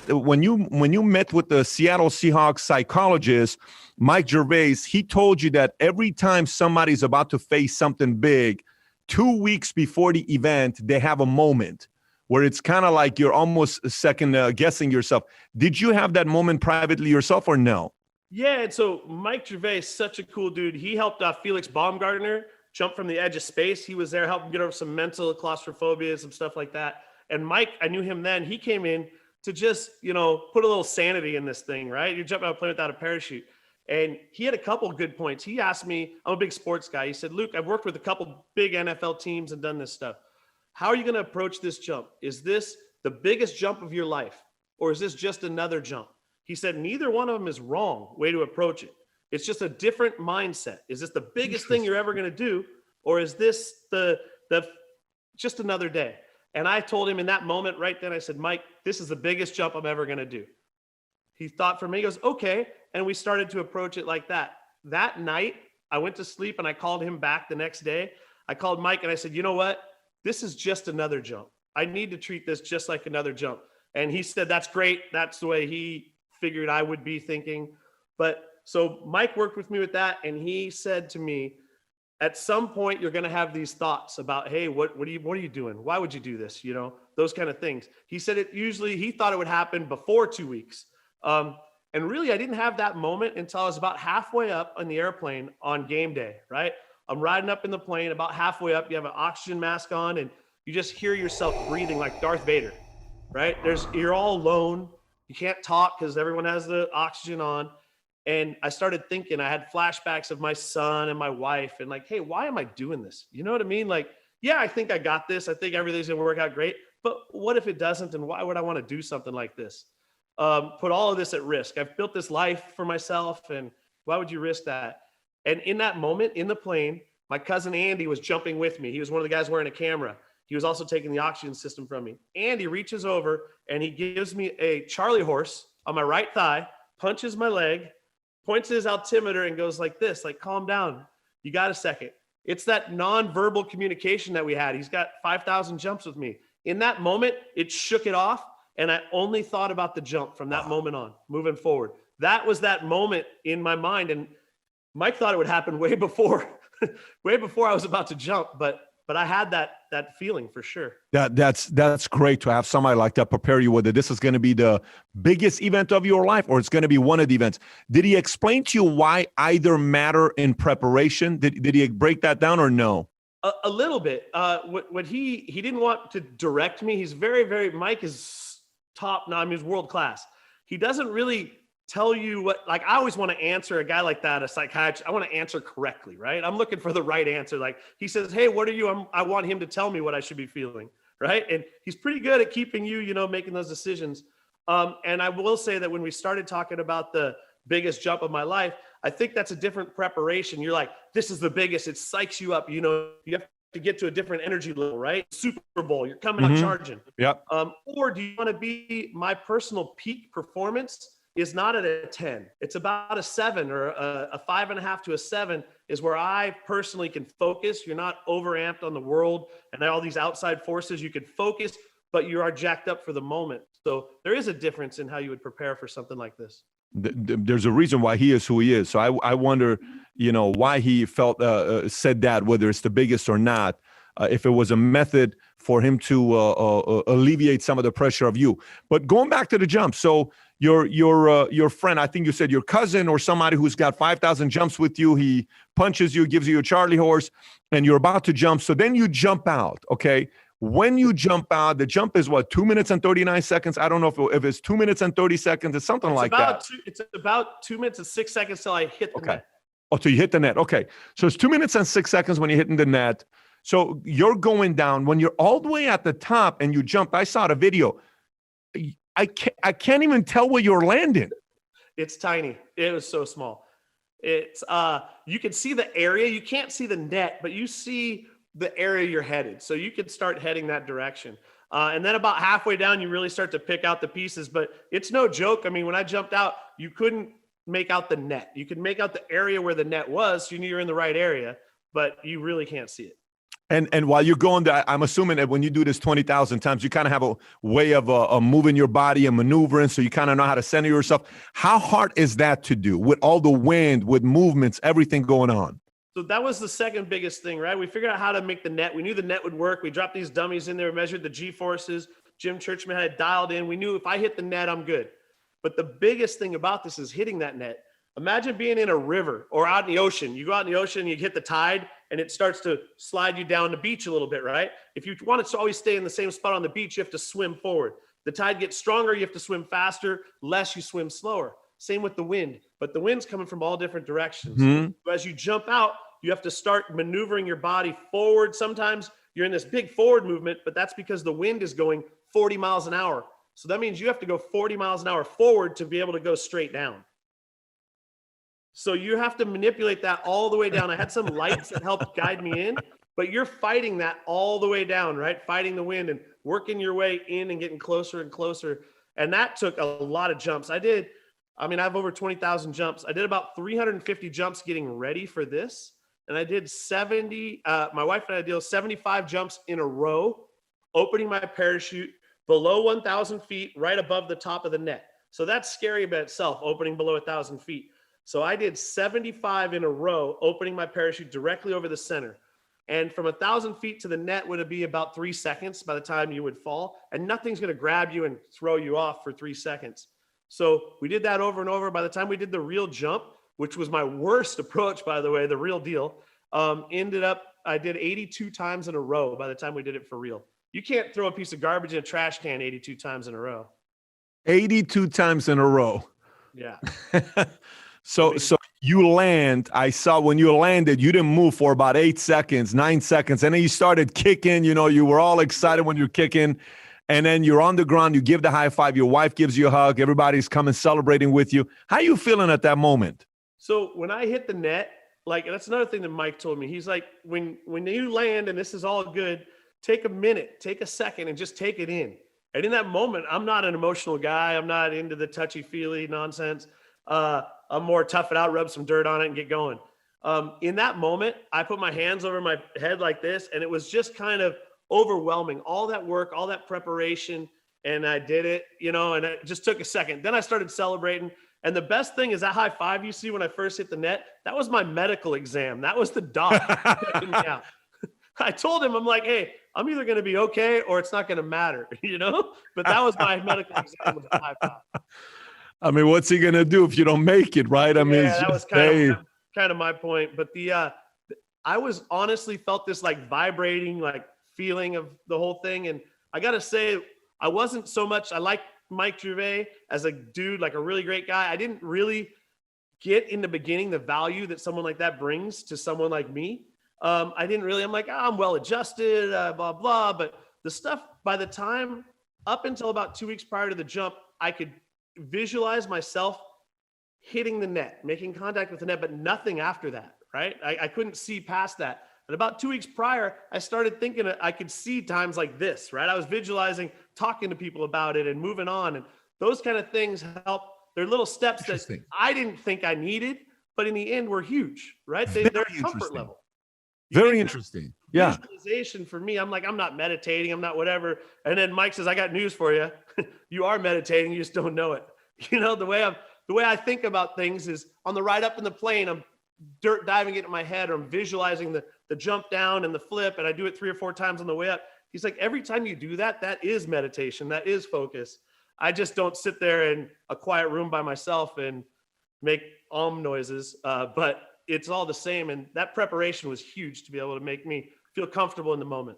when you met with the Seattle Seahawks psychologist, Mike Gervais, he told you that every time somebody's about to face something big, 2 weeks before the event, they have a moment where it's kind of like you're almost second guessing yourself. Did you have that moment privately yourself or no? Yeah, and so Mike Gervais, such a cool dude. He helped Felix Baumgartner jump from the edge of space. He was there helping get over some mental claustrophobia, some stuff like that. And Mike, I knew him then. He came in to just, put a little sanity in this thing, right? You're jumping out of a plane without a parachute. And he had a couple of good points. He asked me, I'm a big sports guy. He said, Luke, I've worked with a couple big NFL teams and done this stuff. How are you going to approach this jump? Is this the biggest jump of your life? Or is this just another jump? He said, neither one of them is wrong way to approach it. It's just a different mindset. Is this the biggest thing you're ever going to do? Or is this the just another day? And I told him in that moment right then, I said, Mike, this is the biggest jump I'm ever going to do. He thought for me, he goes, okay. And we started to approach it like that. That night, I went to sleep and I called him back the next day. I called Mike and I said, you know what? This is just another jump. I need to treat this just like another jump. And he said, that's great. That's the way he figured I would be thinking. But so Mike worked with me with that. And he said to me, at some point, you're going to have these thoughts about, hey, what are you doing? Why would you do this? Those kind of things. He said he thought it would happen before 2 weeks. And really, I didn't have that moment until I was about halfway up on the airplane on game day, right? I'm riding up in the plane, about halfway up, you have an oxygen mask on and you just hear yourself breathing like Darth Vader, right? You're all alone. You can't talk because everyone has the oxygen on. And I started thinking, I had flashbacks of my son and my wife and like, hey, why am I doing this? You know what I mean? Like, yeah, I think I got this. I think everything's going to work out great. But what if it doesn't? And why would I want to do something like this? Put all of this at risk. I've built this life for myself. And why would you risk that? And in that moment in the plane, my cousin Andy was jumping with me. He was one of the guys wearing a camera. He was also taking the oxygen system from me. Andy reaches over and he gives me a Charlie horse on my right thigh, punches my leg, points his altimeter and goes like this, like, calm down. You got a second. It's that nonverbal communication that we had. He's got 5,000 jumps with me. In that moment, it shook it off. And I only thought about the jump from that moment on, moving forward. That was that moment in my mind. And Mike thought it would happen way before I was about to jump. But I had that feeling for sure. That's great to have somebody like that prepare you whether this is going to be the biggest event of your life or it's going to be one of the events. Did he explain to you why either matter in preparation? Did he break that down or no? A little bit. What he didn't want to direct me. He's very, Mike is top notch. He's world class. He doesn't really tell you what, like, I always want to answer a guy like that, a psychiatrist. I want to answer correctly, right? I'm looking for the right answer. Like he says, hey, what are you? I want him to tell me what I should be feeling, right? And he's pretty good at keeping you, making those decisions. And I will say that when we started talking about the biggest jump of my life, I think that's a different preparation. You're like, this is the biggest. It psychs you up. You have to get to a different energy level, right? Super Bowl, you're coming out charging. Yep. Or do you want to be, my personal peak performance is not at a 10. It's about a 7 or a 5.5 to a 7 is where I personally can focus. You're not overamped on the world and all these outside forces. You can focus, but you are jacked up for the moment. So there is a difference in how you would prepare for something like this. There's a reason why he is who he is. So I wonder, why he felt said that, whether it's the biggest or not, if it was a method for him to alleviate some of the pressure of you. But going back to the jump, so your friend, I think you said your cousin or somebody who's got 5,000 jumps with you, he punches you, gives you a Charlie horse, and you're about to jump. So then you jump out, okay? When you jump out, the jump is what, 2 minutes and 39 seconds? I don't know if it's 2 minutes and 30 seconds. It's something like that. It's about 2 minutes and 6 seconds till I hit the net. Oh, so you hit the net. Okay. So it's 2 minutes and 6 seconds when you're hitting the net. So you're going down. When you're all the way at the top and you jump, I saw the video. I can't even tell where you're landing. It's tiny. It was so small. It's you can see the area. You can't see the net, but you see the area you're headed. So you can start heading that direction. And then about halfway down, you really start to pick out the pieces, but it's no joke. I mean, when I jumped out, you couldn't make out the net. You could make out the area where the net was. So you knew you're in the right area, but you really can't see it. And while you're going there, I'm assuming that when you do this 20,000 times, you kind of have a way of moving your body and maneuvering, so you kind of know how to center yourself. How hard is that to do with all the wind, with movements, everything going on? So that was the second biggest thing, right? We figured out how to make the net. We knew the net would work. We dropped these dummies in there, measured the G-forces. Jim Churchman had it dialed in. We knew if I hit the net, I'm good. But the biggest thing about this is hitting that net. Imagine being in a river or out in the ocean. You go out in the ocean, you hit the tide, and it starts to slide you down the beach a little bit, right? If you want to always stay in the same spot on the beach, you have to swim forward. The tide gets stronger, you have to swim faster. Less, you swim slower. Same with the wind. But the wind's coming from all different directions. Mm-hmm. So as you jump out, you have to start maneuvering your body forward. Sometimes you're in this big forward movement, but that's because the wind is going 40 miles an hour. So that means you have to go 40 miles an hour forward to be able to go straight down. So you have to manipulate that all the way down. I had some lights that helped guide me in, but you're fighting that all the way down, right? Fighting the wind and working your way in and getting closer and closer. And that took a lot of jumps. I have over 20,000 jumps. I did about 350 jumps getting ready for this. And I did 70, my wife and I did 75 jumps in a row, opening my parachute below 1,000 feet, right above the top of the net. So that's scary by itself, opening below 1,000 feet. So I did 75 in a row, opening my parachute directly over the center. And from 1,000 feet to the net would be about 3 seconds by the time you would fall. And nothing's going to grab you and throw you off for 3 seconds. So we did that over and over. By the time we did the real jump, which was my worst approach, by the way, the real deal, I did 82 times in a row by the time we did it for real. You can't throw a piece of garbage in a trash can 82 times in a row. 82 times in a row. Yeah. So you land, I saw when you landed, you didn't move for about 8 seconds, 9 seconds. And then you started kicking, you were all excited when you're kicking. And then you're on the ground, you give the high five, your wife gives you a hug, everybody's coming celebrating with you. How are you feeling at that moment? So when I hit the net, that's another thing that Mike told me. He's like, when you land and this is all good, take a minute, take a second and just take it in. And in that moment, I'm not an emotional guy. I'm not into the touchy-feely nonsense. I'm more tough it out, rub some dirt on it and get going. In that moment, I put my hands over my head like this, and it was just kind of overwhelming. All that work, all that preparation, and I did it, and it just took a second. Then I started celebrating. And the best thing is that high five you see when I first hit the net, that was my medical exam. That was the doc. I told him, I'm like, hey, I'm either going to be okay or it's not going to matter, But that was my medical exam, was a high five. I mean, what's he going to do if you don't make it, right? I mean, that was kind of my point. But I was honestly felt this vibrating, feeling of the whole thing. And I got to say, I wasn't so much, I like Mike Gervais as a dude, a really great guy. I didn't really get in the beginning the value that someone like that brings to someone like me. I didn't really, I'm like, I'm well adjusted, blah, blah. But the stuff by the time up until about 2 weeks prior to the jump, I could visualize myself hitting the net, making contact with the net, but nothing after that, right? I couldn't see past that. And about 2 weeks prior, I started thinking I could see times like this, right? I was visualizing, talking to people about it and moving on. And those kind of things help. They're little steps that I didn't think I needed, but in the end were huge, right? They're a comfort level. Very interesting. Yeah. Visualization for me, I'm like, I'm not meditating. I'm not whatever. And then Mike says, I got news for you. You are meditating. You just don't know it. The way I think about things is on the ride up in the plane, I'm dirt diving it in my head, or I'm visualizing the jump down and the flip. And I do it 3 or 4 times on the way up. He's like, every time you do that, that is meditation. That is focus. I just don't sit there in a quiet room by myself and make noises. But it's all the same. And that preparation was huge to be able to make me feel comfortable in the moment.